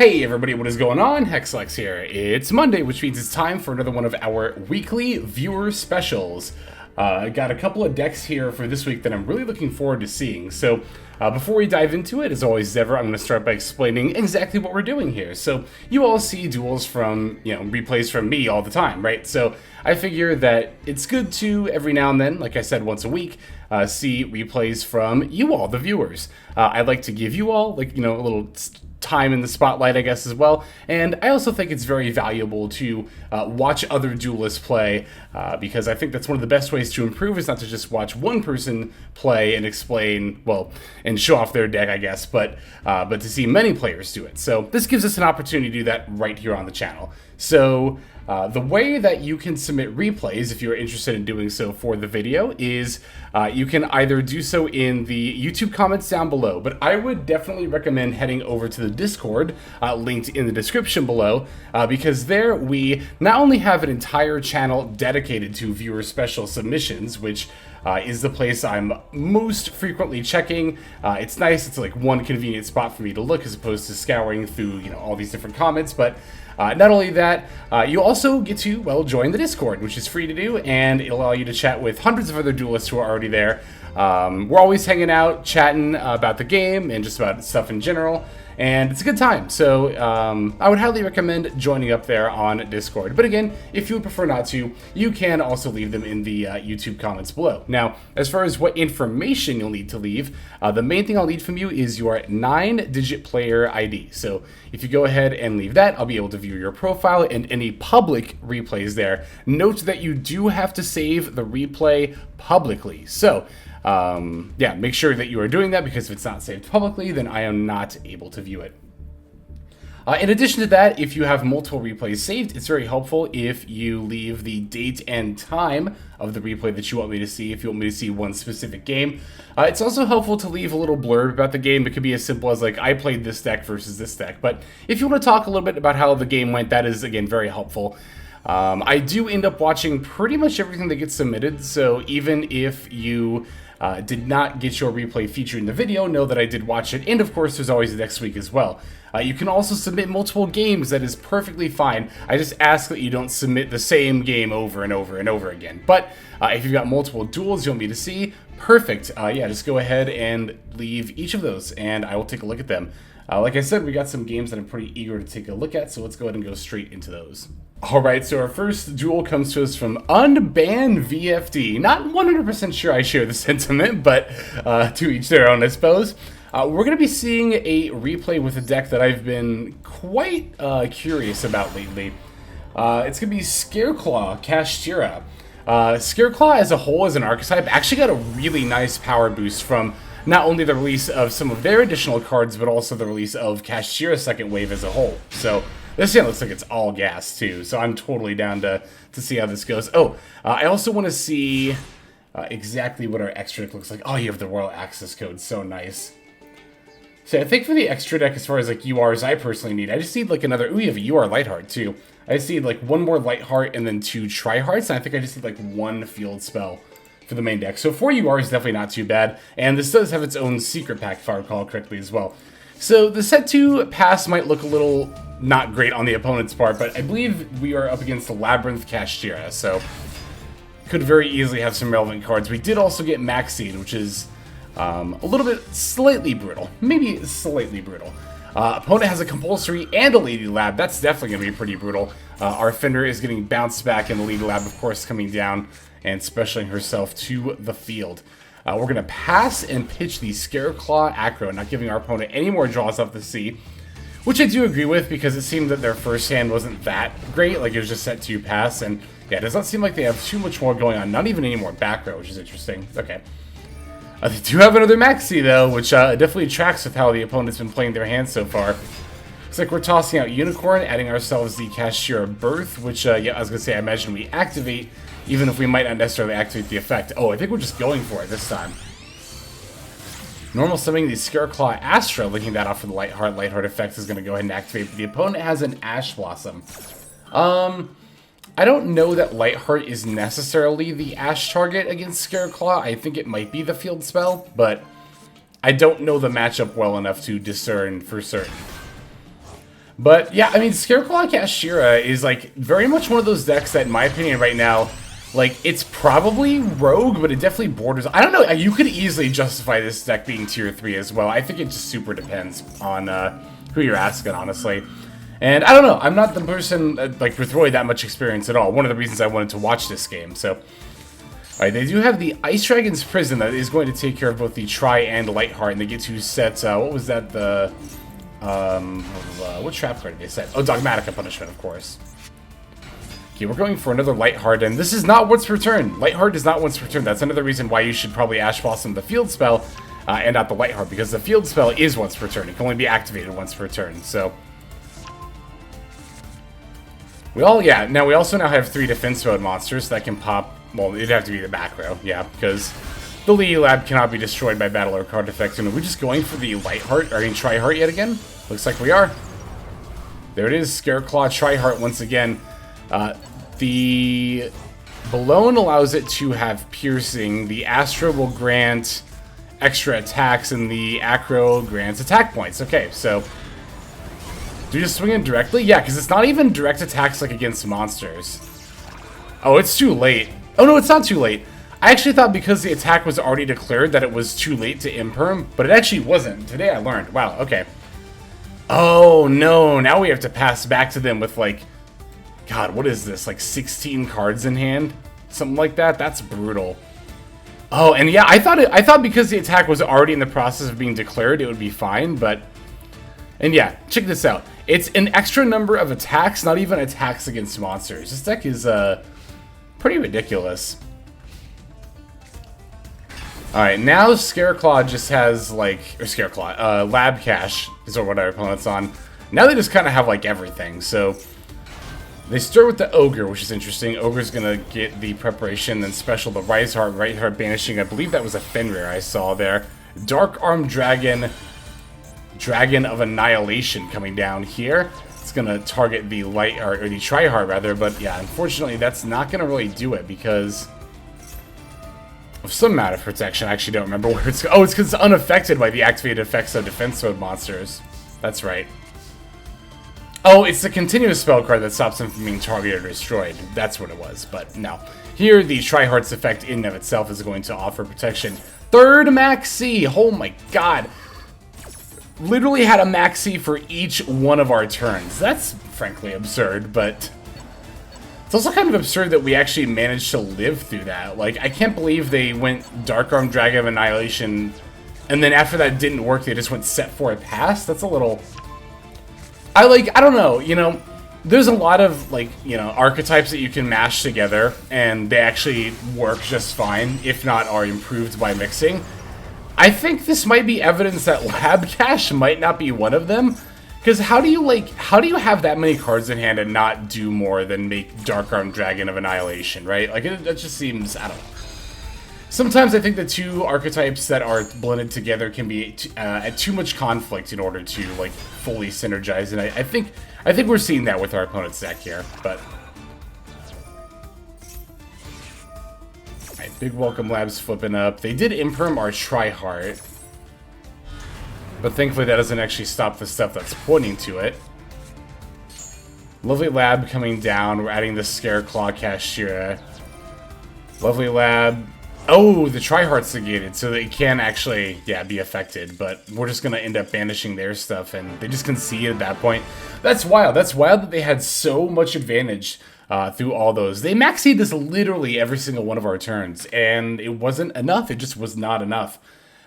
Hey everybody, what is going on? Hexlex here. It's Monday, which means it's time for another one of our weekly viewer specials. I got a couple of decks here for this week that I'm really looking forward to seeing. So before we dive into it, as always ever, I'm going to start by explaining exactly what we're doing here. So you all see duels from, replays from me all the time, right? So I figure that it's good to, every now and then, like I said, once a week, see replays from you all, the viewers. I'd like to give you all, a little time in the spotlight, I guess, as well. And I also think it's very valuable to watch other duelists play, because I think that's one of the best ways to improve is not to just watch one person play and explain, well, and show off their deck, I guess, but to see many players do it. So this gives us an opportunity to do that right here on the channel. So the way that you can submit replays, if you're interested in doing so for the video, is you can either do so in the YouTube comments down below, but I would definitely recommend heading over to the Discord, linked in the description below, because there we not only have an entire channel dedicated to viewer special submissions, which is the place I'm most frequently checking. It's nice, it's like one convenient spot for me to look as opposed to scouring through, all these different comments, but not only that, you also get to, well, join the Discord, which is free to do, and it'll allow you to chat with hundreds of other duelists who are already there. We're always hanging out, chatting about the game and just about stuff in general, and it's a good time. So I would highly recommend joining up there on Discord. But again, if you would prefer not to, you can also leave them in the YouTube comments below. Now, as far as what information you'll need to leave, the main thing I'll need from you is your 9-digit player ID. So if you go ahead and leave that, I'll be able to view your profile and any public replays there. Note that you do have to save the replay publicly. So yeah, make sure that you are doing that, because if it's not saved publicly, then I am not able to view it. In addition to that, if you have multiple replays saved, it's very helpful if you leave the date and time of the replay that you want me to see, if you want me to see one specific game. It's also helpful to leave a little blurb about the game. It could be as simple as, like, I played this deck versus this deck. But if you want to talk a little bit about how the game went, that is, again, very helpful. I do end up watching pretty much everything that gets submitted, so even if you did not get your replay featured in the video, know that I did watch it, and of course there's always the next week as well. You can also submit multiple games. That is perfectly fine. I just ask that you don't submit the same game over and over and over again. But if you've got multiple duels you want me to see, perfect. Yeah, just go ahead and leave each of those, and I will take a look at them. Like I said, we got some games that I'm pretty eager to take a look at, so let's go ahead and go straight into those. Alright, so our first duel comes to us from Unbanned VFD. Not 100% sure I share the sentiment, but to each their own, I suppose. We're going to be seeing a replay with a deck that I've been quite curious about lately. It's going to be Scareclaw Kashtira. Scareclaw as a whole, as an archetype, actually got a really nice power boost from not only the release of some of their additional cards, but also the release of Kashtira's second wave as a whole. So this game looks like it's all gas too, so I'm totally down to see how this goes. Oh, I also want to see exactly what our extra deck looks like. Oh, you have the Royal Access code, so nice. So I think for the extra deck, as far as like URs I personally need, I just need like another, ooh, you have a UR Lightheart too. I just need like one more Lightheart and then 2 Tri-Hearts, and I think I just need like 1 field spell for the main deck. So 4 UR is definitely not too bad, and this does have its own secret pack, if I recall correctly, as well. So the set 2 pass might look a little not great on the opponent's part, but I believe we are up against the Labyrinth Kashtira, so could very easily have some relevant cards. We did also get Maxine, which is a little bit slightly brutal, maybe slightly brutal. Opponent has a compulsory and a Lady Lab. That's definitely going to be pretty brutal. Our Fender is getting bounced back, and the Lady Lab, of course, coming down and specialing herself to the field. We're going to pass and pitch the Scareclaw Acro, not giving our opponent any more draws off the sea, which I do agree with, because it seemed that their first hand wasn't that great. Like, it was just set to pass, and yeah, it does not seem like they have too much more going on. Not even any more back row, which is interesting. Okay. They do have another Maxi, though, which definitely tracks with how the opponent's been playing their hand so far. Looks like we're tossing out Unicorn, adding ourselves the Kashtira Birth, which, yeah, I was going to say, I imagine we activate, even if we might not necessarily activate the effect. Oh, I think we're just going for it this time. Normal summoning the Scareclaw Astra, linking that off for the Lightheart effect, is going to go ahead and activate, but the opponent has an Ash Blossom. I don't know that Lightheart is necessarily the Ash target against Scareclaw. I think it might be the field spell, but I don't know the matchup well enough to discern for certain. But yeah, I mean, Scareclaw Kashtira is like very much one of those decks that, in my opinion, right now, like it's probably rogue, but it definitely borders. I don't know. You could easily justify this deck being tier 3 as well. I think it just super depends on who you're asking, honestly. And I don't know. I'm not the person like with really that much experience at all. One of the reasons I wanted to watch this game. So, all right, they do have the Ice Dragon's Prison that is going to take care of both the Tri and Lightheart, and they get to set. What was that? The what trap card did they set? Oh, Dogmatica Punishment, of course. Okay, we're going for another Lightheart, and this is not once per turn. Lightheart is not once per turn. That's another reason why you should probably Ash Blossom the field spell and not the Lightheart, because the field spell is once per turn. It can only be activated once per turn. So we also now have 3 defense mode monsters that can pop. Well, it'd have to be the back row, yeah, because the Lee Lab cannot be destroyed by battle or card effects. And are we just going for the Lightheart? Are you Tri-Heart yet again? Looks like we are. There it is, Scareclaw Tri-Heart once again. The Balone allows it to have piercing. The Astra will grant extra attacks, and the Acro grants attack points. Okay, so do you just swing it directly? Yeah, because it's not even direct attacks like against monsters. Oh, it's too late. Oh no, it's not too late. I actually thought because the attack was already declared that it was too late to imperm, but it actually wasn't. Today I learned. Wow, okay. Oh no, now we have to pass back to them with like, God, what is this? Like 16 cards in hand? Something like that? That's brutal. Oh, and yeah, I thought because the attack was already in the process of being declared, it would be fine, but... And yeah, check this out. It's an extra number of attacks, not even attacks against monsters. This deck is, pretty ridiculous. Alright, now Scareclaw just has, like... Or Scareclaw, Lab Cache is what our opponent's on. Now they just kind of have, like, everything, so... They start with the Ogre, which is interesting. Ogre's gonna get the preparation, then special the Right Heart banishing. I believe that was a Fenrir I saw there. Dark Arm Dragon of Annihilation coming down here. It's gonna target the or the Tri-Heart rather, but yeah, unfortunately that's not gonna really do it because of some amount of protection. I actually don't remember where it's. Oh, it's because it's unaffected by the activated effects of defense mode monsters. That's right. Oh, it's the continuous spell card that stops him from being targeted or destroyed. That's what it was, but no. Here, the Tri-Heart's effect in and of itself is going to offer protection. Third Maxi! Oh my god. Literally had a Maxi for each one of our turns. That's frankly absurd, but... It's also kind of absurd that we actually managed to live through that. Like, I can't believe they went Dark Arm Dragon of Annihilation, and then after that didn't work, they just went set for it past. That's a little... I don't know, you know, there's a lot of, like, you know, archetypes that you can mash together, and they actually work just fine, if not are improved by mixing. I think this might be evidence that Lab Cache might not be one of them, because how do you have that many cards in hand and not do more than make Dark Arm Dragon of Annihilation, right? Like, it just seems, I don't know. Sometimes I think the two archetypes that are blended together can be at too much conflict in order to like fully synergize, and I think we're seeing that with our opponent's deck here. But alright, Big Welcome Labs flipping up. They did imperm our Tri-Heart, but thankfully that doesn't actually stop the stuff that's pointing to it. Lovely Lab coming down. We're adding the Scareclaw Kashtira. Lovely Lab. Oh, the Tri-Heart's negated, so they can actually, yeah, be affected, but we're just going to end up banishing their stuff, and they just concede at that point. That's wild. That's wild that they had so much advantage through all those. They maxied this literally every single one of our turns, and it wasn't enough. It just was not enough.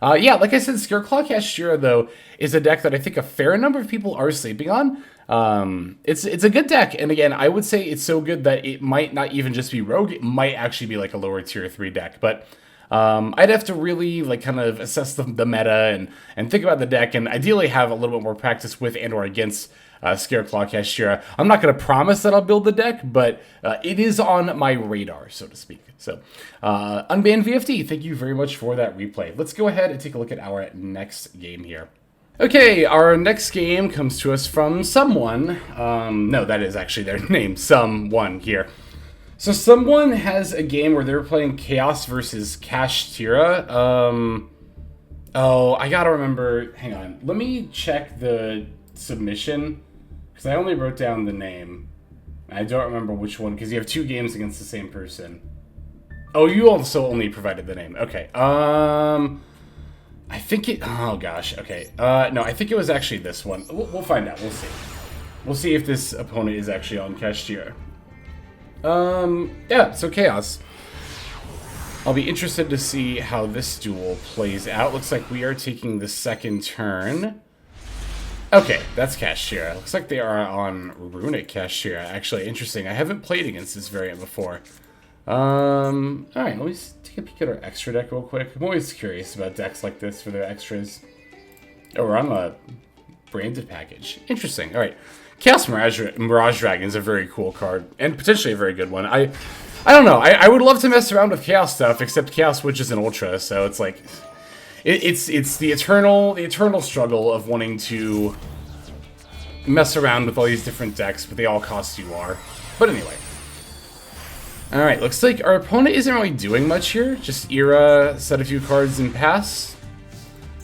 Yeah, like I said, Scareclaw Kashtira, though, is a deck that I think a fair number of people are sleeping on. It's a good deck, and again, I would say it's so good that it might not even just be rogue, it might actually be like a lower tier 3 deck, but I'd have to really like kind of assess the meta and think about the deck, and ideally have a little bit more practice with and or against Scareclaw Kashtira. I'm not going to promise that I'll build the deck, but it is on my radar, so to speak. So, Unbanned VFD, thank you very much for that replay. Let's go ahead and take a look at our next game here. Okay, our next game comes to us from someone. No, that is actually their name, someone here. So someone has a game where they're playing Chaos versus Kashtira. Oh, I gotta remember, hang on. Let me check the submission, Because I only wrote down the name. I don't remember which one, because you have 2 games against the same person. Oh, you also only provided the name. Okay. I think it... Oh, gosh. Okay. No, I think it was actually this one. We'll find out. We'll see. We'll see if this opponent is actually on Kashtira. Yeah, so Chaos. I'll be interested to see how this duel plays out. Looks like we are taking the second turn. Okay, that's Kashtira. Looks like they are on Runic Kashtira. Actually, interesting. I haven't played against this variant before. Alright, let me take a peek at our extra deck real quick. I'm always curious about decks like this for their extras. Oh, we're on a branded package. Interesting. Alright. Chaos Mirage Dragon is a very cool card, and potentially a very good one. I don't know. I would love to mess around with Chaos stuff, except Chaos Witch is an Ultra, so it's like... It's the eternal struggle of wanting to mess around with all these different decks, but they all cost you R. But anyway. Alright, looks like our opponent isn't really doing much here. Just Era, set a few cards, and pass.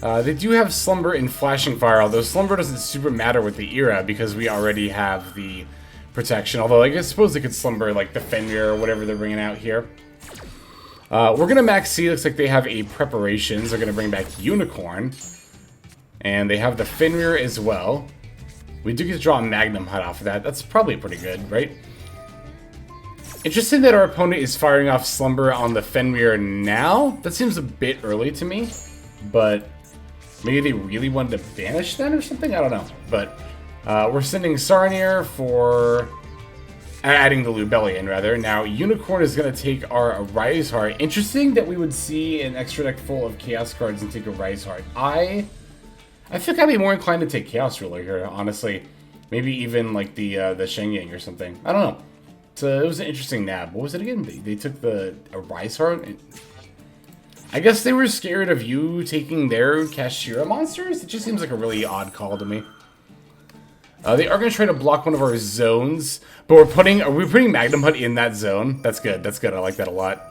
They do have Slumber and Flashing Fire, although Slumber doesn't super matter with the Era because we already have the protection. Although I suppose they could Slumber like the Fenrir or whatever they're bringing out here. We're going to max C. Looks like they have a Preparations. They're going to bring back Unicorn. And they have the Fenrir as well. We do get to draw a Magnum Hut off of that. That's probably pretty good, right? Interesting that our opponent is firing off Slumber on the Fenrir now. That seems a bit early to me. But maybe they really wanted to banish that or something? I don't know. But we're sending Sarnir for... adding the Lubellion, rather. Now, Unicorn is going to take our Rise Heart. Interesting that we would see an extra deck full of Chaos cards and take a Rise Heart. I think I'd be more inclined to take Chaos Ruler here, honestly. Maybe even, like, the Shenyang or something. I don't know. So, it was an interesting nab. What was it again? They took a Rise Heart? I guess they were scared of you taking their Kashtira monsters? It just seems like a really odd call to me. They are going to try to block one of our zones, but are we putting Magnum Hut in that zone? That's good. That's good. I like that a lot.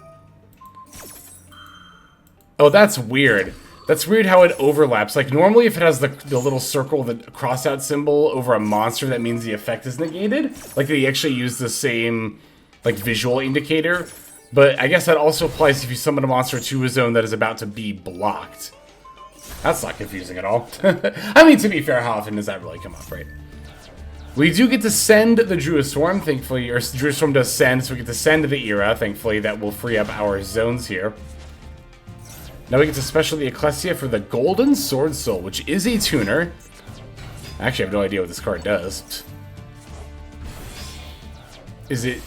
Oh, that's weird. That's weird how it overlaps. Like, normally if it has the little circle, the crossed out symbol over a monster, that means the effect is negated. Like, they actually use the same, like, visual indicator. But I guess that also applies if you summon a monster to a zone that is about to be blocked. That's not confusing at all. I mean, to be fair, how often does that really come up, right? We do get to send the Druid Swarm, thankfully, or Druid Swarm does send, so we get to send the Era, thankfully. That will free up our zones here. Now we get to special the Ecclesia for the Golden Sword Soul, which is a tuner. Actually, I have no idea what this card does. Is it...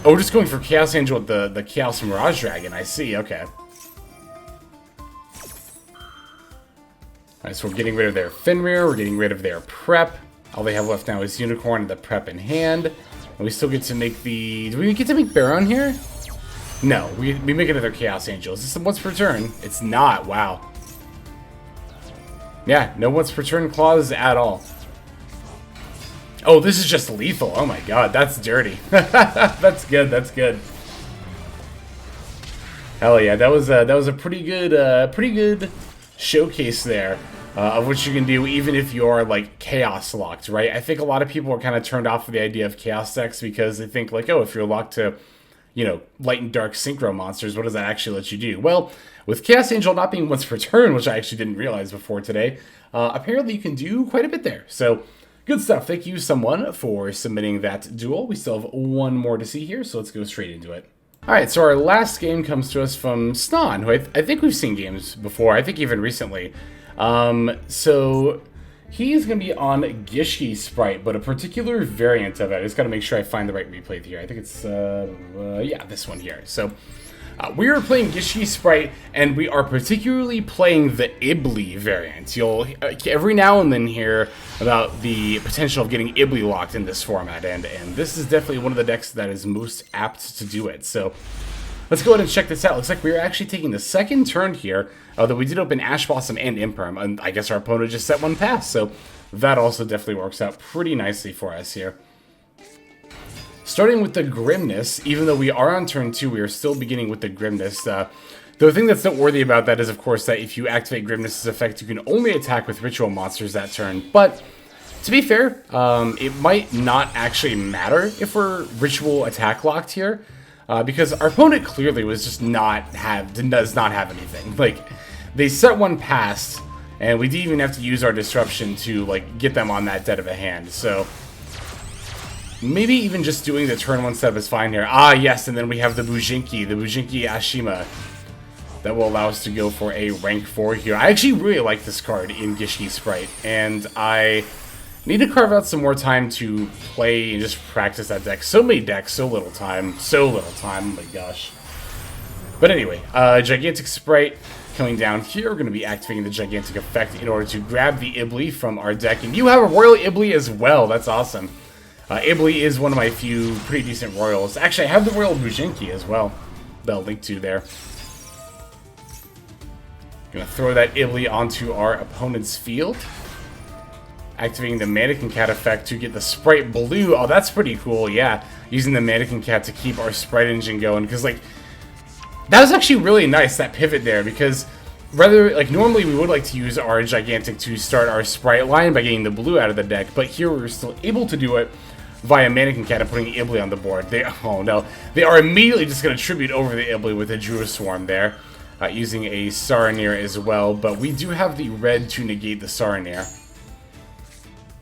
Oh, we're just going for Chaos Angel with the Chaos Mirage Dragon, I see, okay. Alright, so we're getting rid of their Fenrir, we're getting rid of their Prep. All they have left now is Unicorn and the Prep in hand. And we still get to make the... Do we get to make Baron here? No, we make another Chaos Angel. Is this the once per turn? It's not, wow. Yeah, no once per turn clause at all. Oh, this is just lethal. Oh my god, that's dirty. That's good, that's good. Hell yeah, that was a pretty good showcase there. Of what you can do even if you're, like, Chaos locked, right? I think a lot of people are kind of turned off with the idea of Chaos decks because they think, like, oh, if you're locked to, you know, Light and Dark Synchro monsters, what does that actually let you do? Well, with Chaos Angel not being once per turn, which I actually didn't realize before today, apparently you can do quite a bit there. So, good stuff. Thank you, someone, for submitting that duel. We still have one more to see here, so let's go straight into it. Alright, so our last game comes to us from Snan, who I think we've seen games before, I think even recently. So he's going to be on Gishki Sprite, but a particular variant of it. I just got to make sure I find the right replay here. I think it's, yeah, this one here. So we are playing Gishki Sprite, and we are particularly playing the Ibli variant. You'll every now and then hear about the potential of getting Ibli locked in this format, and this is definitely one of the decks that is most apt to do it. So let's go ahead and check this out. Looks like we're actually taking the second turn here, although we did open Ash Blossom and Imperm, and I guess our opponent just set one past, so that also definitely works out pretty nicely for us here. Starting with the Grimness, even though we are on turn 2, we are still beginning with the Grimness. The thing that's noteworthy about that is, of course, that if you activate Grimness's effect, you can only attack with Ritual monsters that turn, but To be fair, it might not actually matter if we're ritual attack locked here, because our opponent clearly was just does not have anything. Like, they set one past, and we didn't even have to use our disruption to like get them on that dead of a hand. So maybe even just doing the turn one setup is fine here. Ah, yes, and then we have the Bujinki Ashima, that will allow us to go for a rank 4 here. I actually really like this card in Gishki Sprite, and I need to carve out some more time to play and just practice that deck. So many decks, so little time, oh my gosh. But anyway, Gigantic Sprite coming down here. We're going to be activating the Gigantic effect in order to grab the Ibli from our deck, and you have a Royal Ibli as well. That's awesome. Ibli is one of my few pretty decent Royals. Actually, I have the Royal Bujinki as well that I'll link to there. Gonna throw that Ibli onto our opponent's field. Activating the Mannequin Cat effect to get the Sprite Blue. Oh, that's pretty cool, yeah. Using the Mannequin Cat to keep our Sprite engine going. Because, like, that was actually really nice, that pivot there. Because, normally we would like to use our Gigantic to start our Sprite line by getting the blue out of the deck. But here we're still able to do it via Mannequin Cat and putting Ibli on the board. Oh, no. They are immediately just going to tribute over the Ibli with a Druid Swarm there. Using a Saronir as well, but we do have the red to negate the Saronir.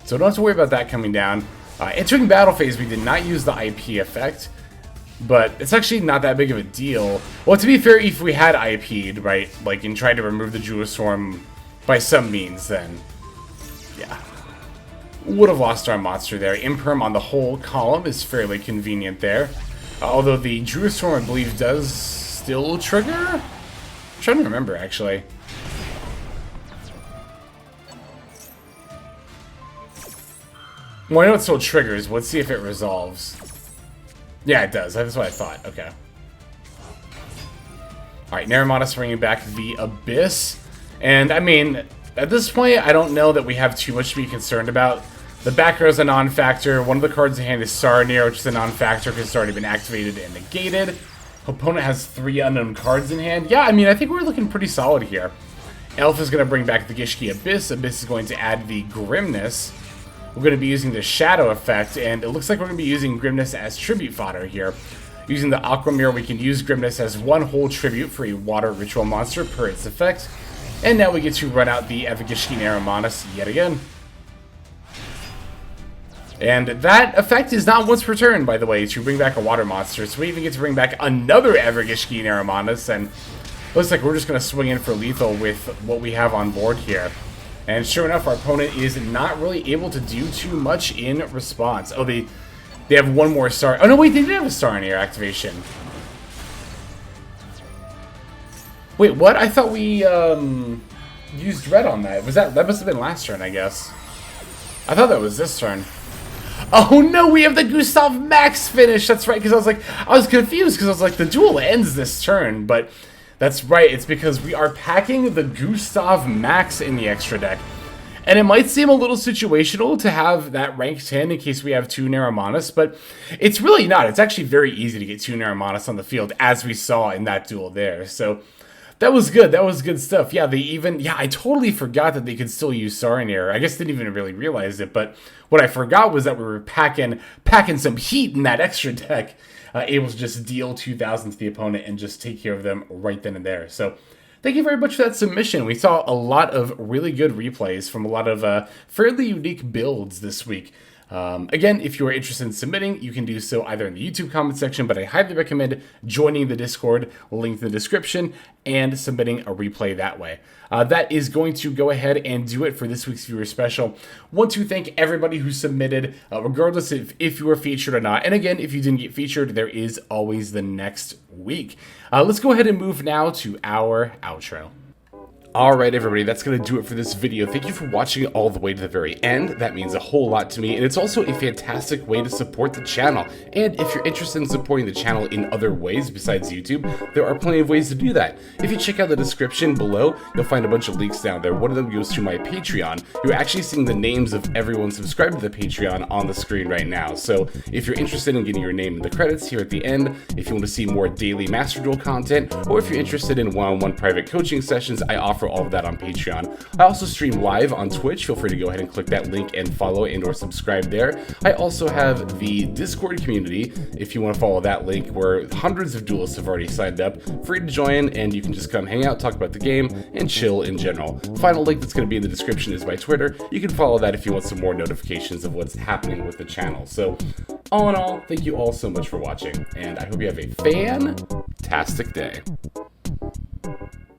So don't have to worry about that coming down. Entering battle phase, we did not use the IP effect, but it's actually not that big of a deal. Well, to be fair, if we had IP'd, right, like, and tried to remove the Druid Swarm by some means, then, yeah. Would have lost our monster there. Imperm on the whole column is fairly convenient there. Although the Druid Swarm, I believe, does still trigger? I'm trying to remember, actually. Well, I know it still triggers. Let's see if it resolves. Yeah, it does. That's what I thought. Okay. Alright, Nerematus bringing back the Abyss. And, I mean, at this point, I don't know that we have too much to be concerned about. The back row is a non-factor. One of the cards in hand is Saronir, which is a non-factor because it's already been activated and negated. Opponent has 3 unknown cards in hand. Yeah, I mean, I think we're looking pretty solid here. Elf is going to bring back the Gishki Abyss. Abyss is going to add the Grimness. We're going to be using the Shadow effect, and it looks like we're going to be using Grimness as tribute fodder here. Using the Aqua Mirror, we can use Grimness as one whole tribute for a water ritual monster per its effect. And now we get to run out the Evagishki Neremanis yet again. And that effect is not once per turn, by the way, to bring back a water monster. So we even get to bring back another Evagishki Neremanis, and looks like we're just going to swing in for lethal with what we have on board here. And sure enough, our opponent is not really able to do too much in response. Oh, they have one more star. Oh, no, wait, they did have a Saronir activation. Wait, what? I thought we used red on that. That must have been last turn, I guess. I thought that was this turn. Oh no, we have the Gustav Max finish. That's right, because I was confused because I was like, the duel ends this turn, but that's right. It's because we are packing the Gustav Max in the extra deck. And it might seem a little situational to have that rank 10 in case we have 2 Neremanis, but it's really not. It's actually very easy to get 2 Neremanis on the field, as we saw in that duel there. So that was good. That was good stuff. Yeah, I totally forgot that they could still use Saronir. I guess didn't even really realize it, but what I forgot was that we were packing some heat in that extra deck, able to just deal 2,000 to the opponent and just take care of them right then and there. So thank you very much for that submission. We saw a lot of really good replays from a lot of fairly unique builds this week. Again, if you are interested in submitting, you can do so either in the YouTube comment section, but I highly recommend joining the Discord, link in the description, and submitting a replay that way. That is going to go ahead and do it for this week's viewer special. Want to thank everybody who submitted, regardless if you were featured or not. And again, if you didn't get featured, there is always the next week. Let's go ahead and move now to our outro. Alright everybody, that's going to do it for this video. Thank you for watching it all the way to the very end. That means a whole lot to me, and it's also a fantastic way to support the channel. And if you're interested in supporting the channel in other ways besides YouTube, there are plenty of ways to do that. If you check out the description below, you'll find a bunch of links down there. One of them goes to my Patreon. You're actually seeing the names of everyone subscribed to the Patreon on the screen right now. So if you're interested in getting your name in the credits here at the end, if you want to see more daily Master Duel content, or if you're interested in one-on-one private coaching sessions, I offer for all of that on Patreon. I also stream live on Twitch. Feel free to go ahead and click that link and follow and or subscribe there. I also have the Discord community, if you want to follow that link, where hundreds of duelists have already signed up. Free to join, and you can just come hang out, talk about the game, and chill in general. Final link that's going to be in the description is my Twitter. You can follow that if you want some more notifications of what's happening with the channel. So, all in all, thank you all so much for watching, and I hope you have a fantastic day.